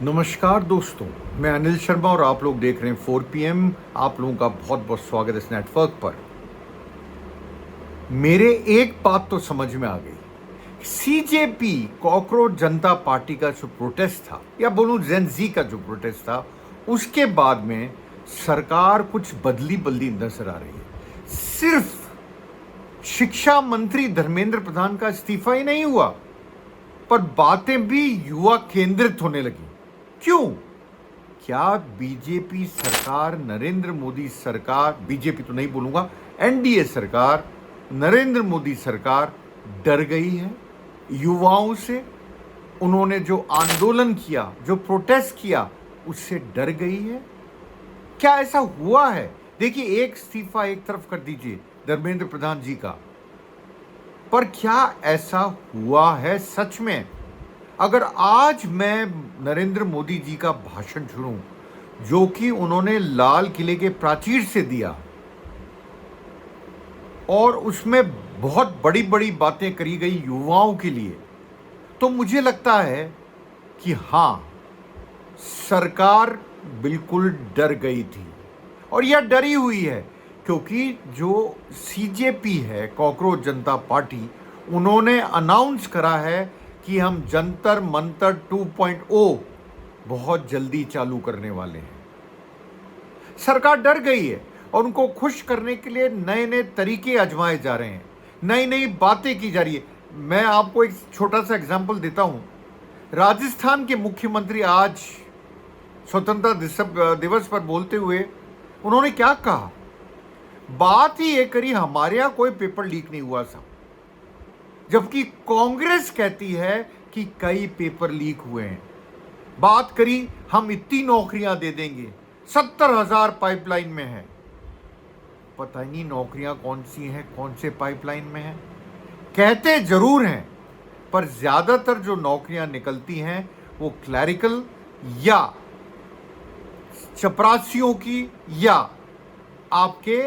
नमस्कार दोस्तों, मैं अनिल शर्मा और आप लोग देख रहे हैं 4 PM। आप लोगों का बहुत बहुत स्वागत है इस नेटवर्क पर। मेरे एक बात तो समझ में आ गई। सीजेपी कॉकरोच जनता पार्टी का जो प्रोटेस्ट था, या बोलूं जेन जी का जो प्रोटेस्ट था, उसके बाद में सरकार कुछ बदली बदली नजर आ रही है। सिर्फ शिक्षा मंत्री धर्मेंद्र प्रधान का इस्तीफा ही नहीं हुआ, पर बातें भी युवा केंद्रित होने लगी। क्यों? क्या बीजेपी सरकार, नरेंद्र मोदी सरकार, बीजेपी तो नहीं बोलूंगा, एनडीए सरकार, नरेंद्र मोदी सरकार डर गई है युवाओं से? उन्होंने जो आंदोलन किया, जो प्रोटेस्ट किया, उससे डर गई है? क्या ऐसा हुआ है? देखिए, एक इस्तीफा एक तरफ कर दीजिए धर्मेंद्र प्रधान जी का, पर क्या ऐसा हुआ है सच में? अगर आज मैं नरेंद्र मोदी जी का भाषण सुनूं, जो कि उन्होंने लाल किले के प्राचीर से दिया, और उसमें बहुत बड़ी बड़ी बातें करी गई युवाओं के लिए, तो मुझे लगता है कि हाँ, सरकार बिल्कुल डर गई थी। और यह डरी हुई है क्योंकि जो सीजेपी है, कॉकरोच जनता पार्टी, उन्होंने अनाउंस करा है कि हम जंतर मंतर 2.0 बहुत जल्दी चालू करने वाले हैं। सरकार डर गई है और उनको खुश करने के लिए नए नए तरीके आजमाए जा रहे हैं, नई नई बातें की जा रही है। मैं आपको एक छोटा सा एग्जांपल देता हूं। राजस्थान के मुख्यमंत्री आज स्वतंत्रता दिवस पर बोलते हुए उन्होंने क्या कहा? बात ही ये करी, हमारे यहां कोई पेपर लीक नहीं हुआ था, जबकि कांग्रेस कहती है कि कई पेपर लीक हुए हैं। बात करी, हम इतनी नौकरियां दे देंगे, 70,000 पाइपलाइन में है। पता नहीं नौकरियां कौन सी हैं, कौन से पाइपलाइन में हैं। कहते जरूर हैं, पर ज्यादातर जो नौकरियां निकलती हैं वो क्लैरिकल या चपरासियों की या आपके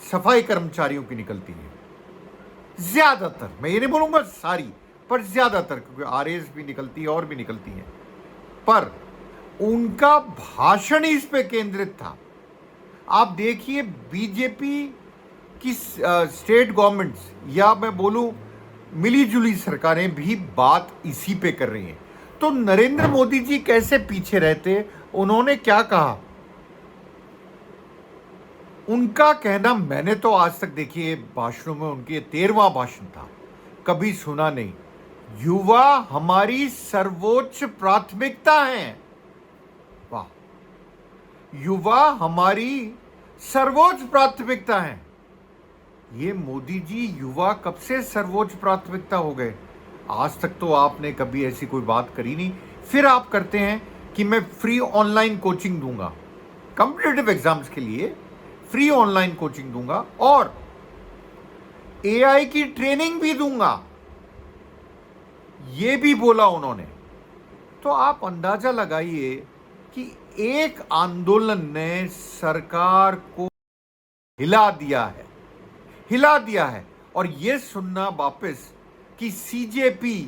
सफाई कर्मचारियों की निकलती हैं। ज्यादातर, मैं ये नहीं बोलूंगा सारी, पर ज्यादातर, क्योंकि आरएस भी निकलती है और भी निकलती है। पर उनका भाषण इस पे केंद्रित था। आप देखिए, बीजेपी की स्टेट गवर्नमेंट्स, या मैं बोलूं मिली जुली सरकारें भी बात इसी पे कर रही हैं। तो नरेंद्र मोदी जी कैसे पीछे रहते? उन्होंने क्या कहा? उनका कहना, मैंने तो आज तक देखिए भाषणों में, उनके 13वां भाषण था, कभी सुना नहीं। युवा हमारी सर्वोच्च प्राथमिकता है। वाह, युवा हमारी सर्वोच्च प्राथमिकता है। ये मोदी जी युवा कब से सर्वोच्च प्राथमिकता हो गए? आज तक तो आपने कभी ऐसी कोई बात करी नहीं। फिर आप करते हैं कि मैं फ्री ऑनलाइन कोचिंग दूंगा, कॉम्पिटिटिव एग्जाम्स के लिए फ्री ऑनलाइन कोचिंग दूंगा, और एआई की ट्रेनिंग भी दूंगा, ये भी बोला उन्होंने। तो आप अंदाजा लगाइए कि एक आंदोलन ने सरकार को हिला दिया है, हिला दिया है। और यह सुनना वापस कि सीजेपी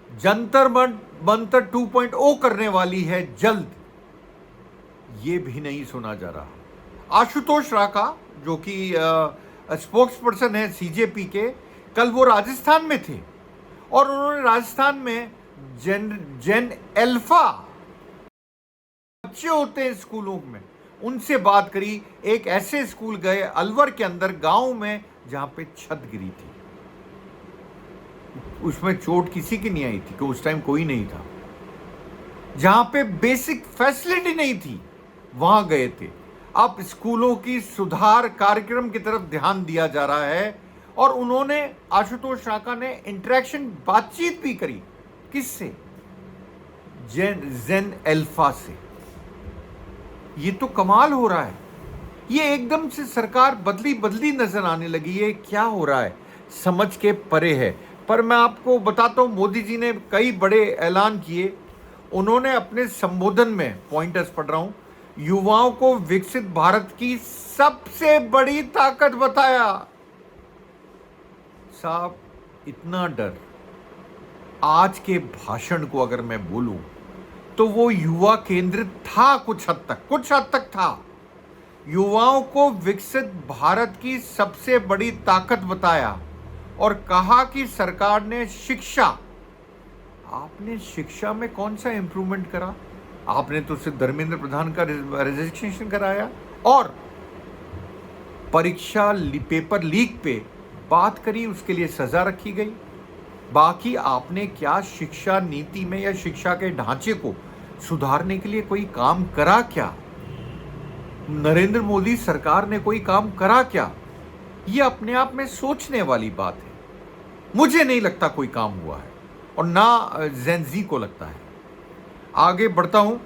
जंतर मंतर 2.0 करने वाली है जल्द, यह भी नहीं सुना जा रहा। आशुतोष राका, जो कि स्पोक्स पर्सन है सीजेपी के, कल वो राजस्थान में थे और उन्होंने राजस्थान में जेन अल्फा बच्चे होते हैं स्कूलों में, उनसे बात करी। एक ऐसे स्कूल गए अलवर के अंदर गांव में जहां पे छत गिरी थी, उसमें चोट किसी की नहीं आई थी कि उस टाइम कोई नहीं था, जहां पे बेसिक फैसिलिटी नहीं थी, वहां गए थे। अब स्कूलों की सुधार कार्यक्रम की तरफ ध्यान दिया जा रहा है, और उन्होंने, आशुतोष राका ने इंटरेक्शन, बातचीत भी करी। किससे? जेन अल्फा से। ये तो कमाल हो रहा है। ये एकदम से सरकार बदली बदली नजर आने लगी है। क्या हो रहा है समझ के परे है। पर मैं आपको बताता हूं, मोदी जी ने कई बड़े ऐलान किए। उन्होंने अपने संबोधन में, पॉइंटर्स पढ़ रहा हूं, युवाओं को विकसित भारत की सबसे बड़ी ताकत बताया। साहब, इतना डर आज के भाषण को अगर मैं बोलूं तो वो युवा केंद्रित था, कुछ हद तक था। युवाओं को विकसित भारत की सबसे बड़ी ताकत बताया और कहा कि सरकार ने आपने शिक्षा में कौन सा इंप्रूवमेंट करा? आपने तो सिर्फ धर्मेंद्र प्रधान का रजिस्ट्रेशन कराया और परीक्षा पेपर लीक पे बात करी, उसके लिए सजा रखी गई। बाकी आपने क्या शिक्षा नीति में या शिक्षा के ढांचे को सुधारने के लिए कोई काम करा क्या? नरेंद्र मोदी सरकार ने कोई काम करा क्या? यह अपने आप में सोचने वाली बात है। मुझे नहीं लगता कोई काम हुआ है और ना जेनजी को लगता है। आगे बढ़ता हूं।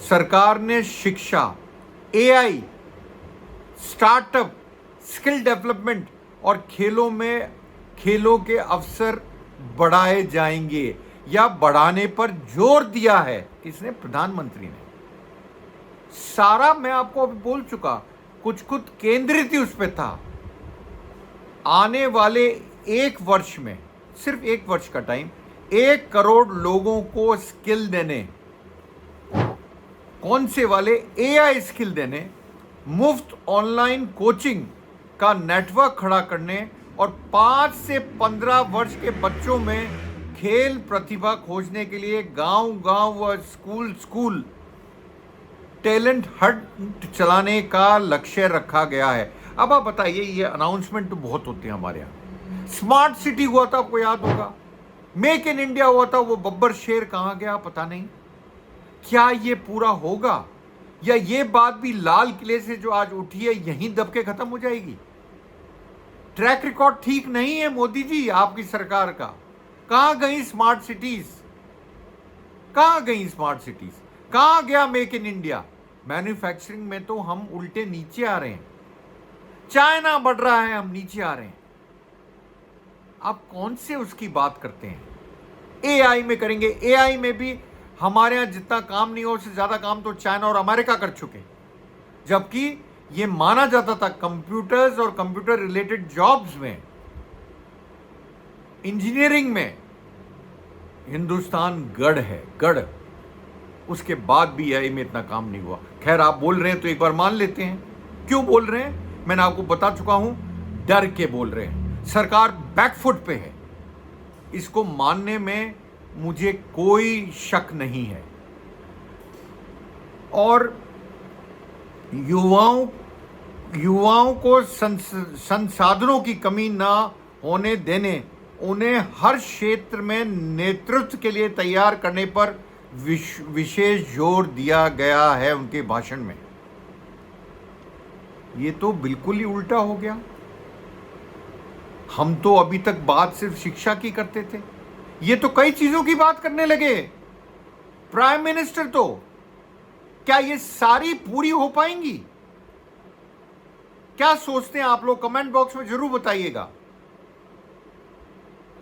सरकार ने शिक्षा, एआई, स्टार्टअप, स्किल डेवलपमेंट और खेलों के अवसर बढ़ाए जाएंगे या बढ़ाने पर जोर दिया है। किसने? प्रधानमंत्री ने। सारा मैं आपको अभी बोल चुका, कुछ केंद्रित ही उस पर था। आने वाले एक वर्ष में, सिर्फ एक वर्ष का टाइम, 1 करोड़ लोगों को स्किल देने। कौन से वाले? एआई स्किल देने, मुफ्त ऑनलाइन कोचिंग का नेटवर्क खड़ा करने और 5 से 15 वर्ष के बच्चों में खेल प्रतिभा खोजने के लिए गांव-गांव व स्कूल टैलेंट हंट चलाने का लक्ष्य रखा गया है। अब आप बताइए, ये अनाउंसमेंट तो बहुत होते हैं हमारे यहाँ। स्मार्ट सिटी हुआ था, आपको याद होगा। मेक इन इंडिया हुआ था, वो बब्बर शेर कहाँ गया पता नहीं। क्या ये पूरा होगा या ये बात भी लाल किले से जो आज उठी है यहीं दब के खत्म हो जाएगी? ट्रैक रिकॉर्ड ठीक नहीं है मोदी जी आपकी सरकार का। कहां गई स्मार्ट सिटीज? कहां गई स्मार्ट सिटीज? कहां गया मेक इन इंडिया? मैन्युफैक्चरिंग में तो हम उल्टे नीचे आ रहे हैं। चाइना बढ़ रहा है, हम नीचे आ रहे हैं। आप कौन से उसकी बात करते हैं? एआई में करेंगे। एआई में भी हमारे यहां जितना काम नहीं हो, उससे ज्यादा काम तो चाइना और अमेरिका कर चुके। जबकि यह माना जाता था कंप्यूटर्स और कंप्यूटर रिलेटेड जॉब्स में, इंजीनियरिंग में हिंदुस्तान गढ़। उसके बाद भी एआई में इतना काम नहीं हुआ। खैर, आप बोल रहे हैं तो एक बार मान लेते हैं। क्यों बोल रहे हैं? मैंने आपको बता चुका हूं, डर के बोल रहे हैं। सरकार बैकफुट पे है, इसको मानने में मुझे कोई शक नहीं है। और युवाओं को संसाधनों की कमी ना होने देने, उन्हें हर क्षेत्र में नेतृत्व के लिए तैयार करने पर विशेष जोर दिया गया है उनके भाषण में। ये तो बिल्कुल ही उल्टा हो गया। हम तो अभी तक बात सिर्फ शिक्षा की करते थे, ये तो कई चीजों की बात करने लगे प्राइम मिनिस्टर। तो क्या ये सारी पूरी हो पाएंगी? क्या सोचते हैं आप लोग? कमेंट बॉक्स में जरूर बताइएगा।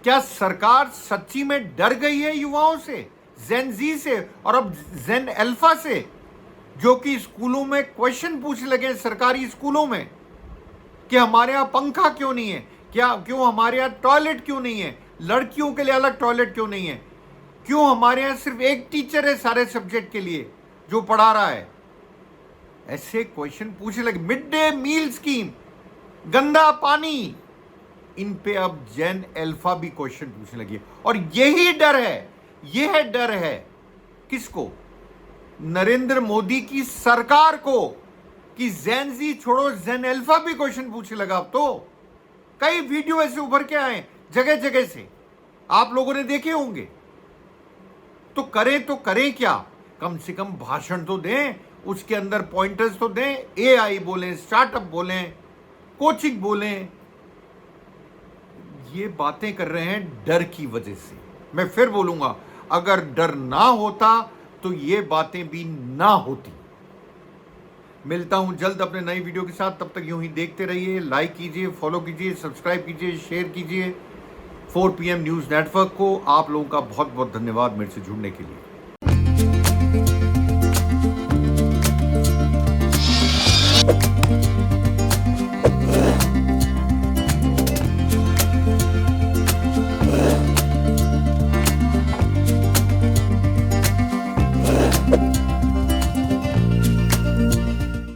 क्या सरकार सच्ची में डर गई है युवाओं से, जेन जी से और अब जेन अल्फा से, जो कि स्कूलों में क्वेश्चन पूछने लगे, सरकारी स्कूलों में, कि हमारे यहां पंखा क्यों नहीं है, क्यों हमारे यहां टॉयलेट क्यों नहीं है, लड़कियों के लिए अलग टॉयलेट क्यों नहीं है, क्यों हमारे यहां सिर्फ एक टीचर है सारे सब्जेक्ट के लिए जो पढ़ा रहा है। ऐसे क्वेश्चन पूछने लगे। मिड डे मील स्कीम, गंदा पानी, इन पे अब जेन अल्फा भी क्वेश्चन पूछने लगी। और यही डर है, यह डर है किसको? नरेंद्र मोदी की सरकार को, कि जेन जी छोड़ो, जेन अल्फा भी क्वेश्चन पूछने लगा। अब तो कई वीडियो ऐसे उभर के आए जगह जगह से, आप लोगों ने देखे होंगे। तो करें क्या? कम से कम भाषण तो दें, उसके अंदर पॉइंटर्स तो दें। एआई बोलें, स्टार्टअप बोलें, कोचिंग बोलें। ये बातें कर रहे हैं डर की वजह से। मैं फिर बोलूंगा, अगर डर ना होता तो ये बातें भी ना होती। मिलता हूं जल्द अपने नई वीडियो के साथ। तब तक यूं ही देखते रहिए। लाइक कीजिए, फॉलो कीजिए, सब्सक्राइब कीजिए, शेयर कीजिए 4 PM न्यूज़ नेटवर्क को। आप लोगों का बहुत बहुत धन्यवाद मेरे से जुड़ने के लिए।